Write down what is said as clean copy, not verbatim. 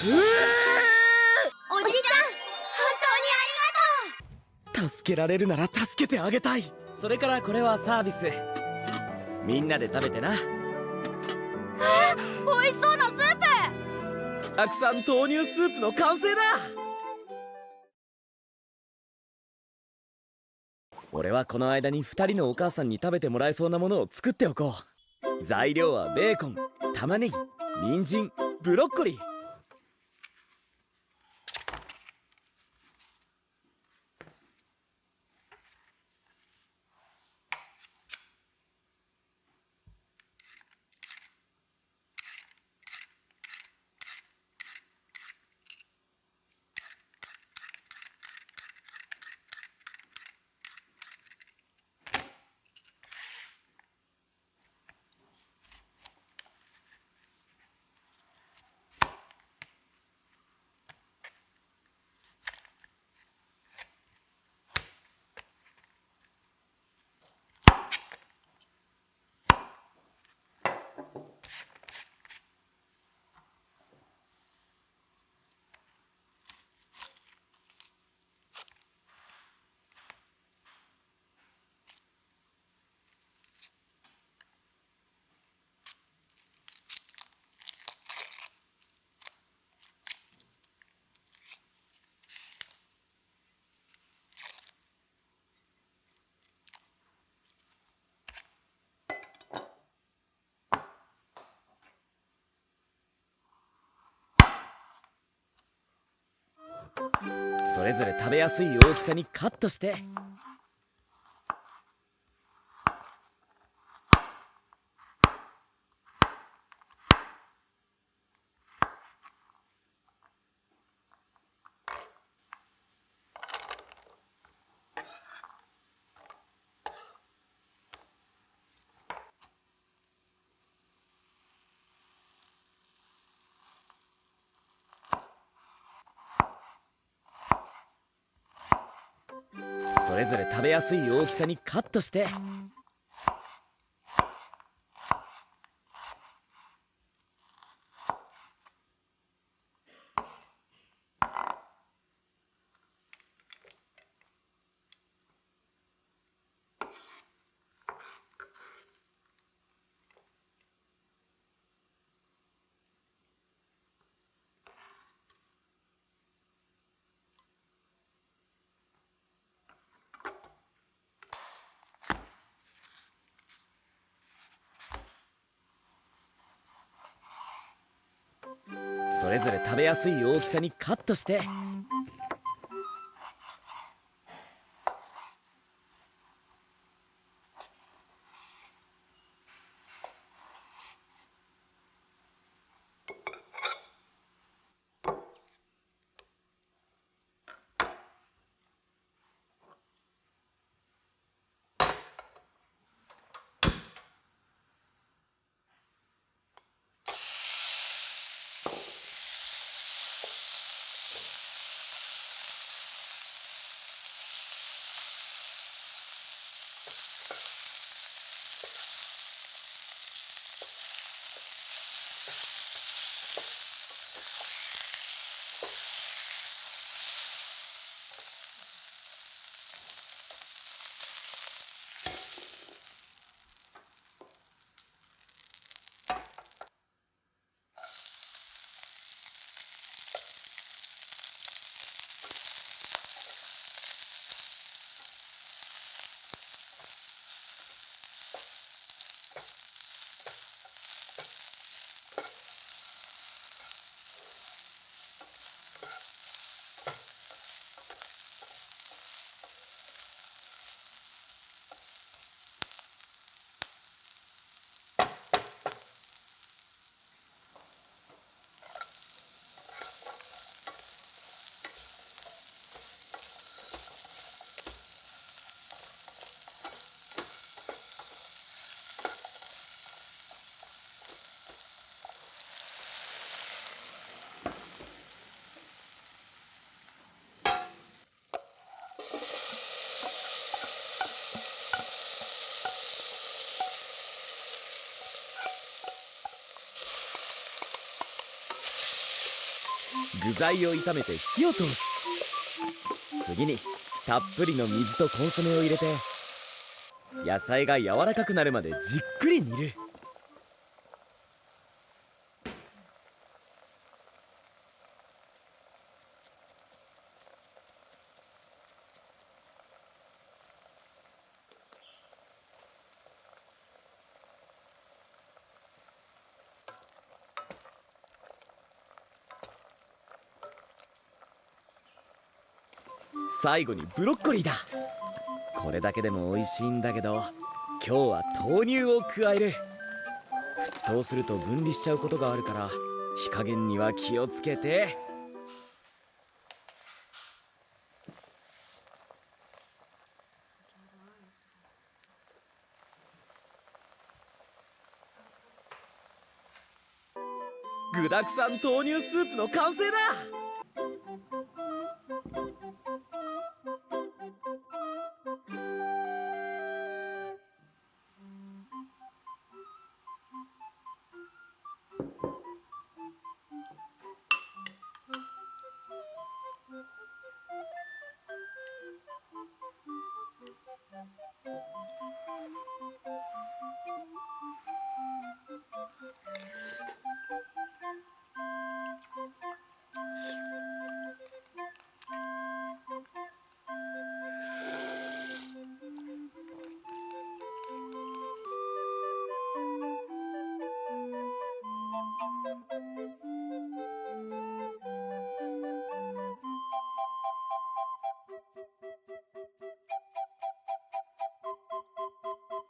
おじちゃん、本当にありがとう。助けられるなら助けてあげたい。それからこれはサービス。みんなで食べてな。美味しそうなスープ。たくさん豆乳スープの完成だ。俺はこの間に2人のお母さんに食べてもらえそうなものを作っておこう。材料はベーコン、玉ねぎ、人参、ブロッコリー。それぞれ食べやすい大きさにカットして。それぞれ食べやすい大きさにカットして。それぞれ食べやすい大きさにカットして。具材を炒めて火を通す。次にたっぷりの水とコンソメを入れて野菜が柔らかくなるまでじっくり煮る。最後にブロッコリーだ。これだけでも美味しいんだけど、今日は豆乳を加える。沸騰すると分離しちゃうことがあるから火加減には気をつけて。具だくさん豆乳スープの完成だ。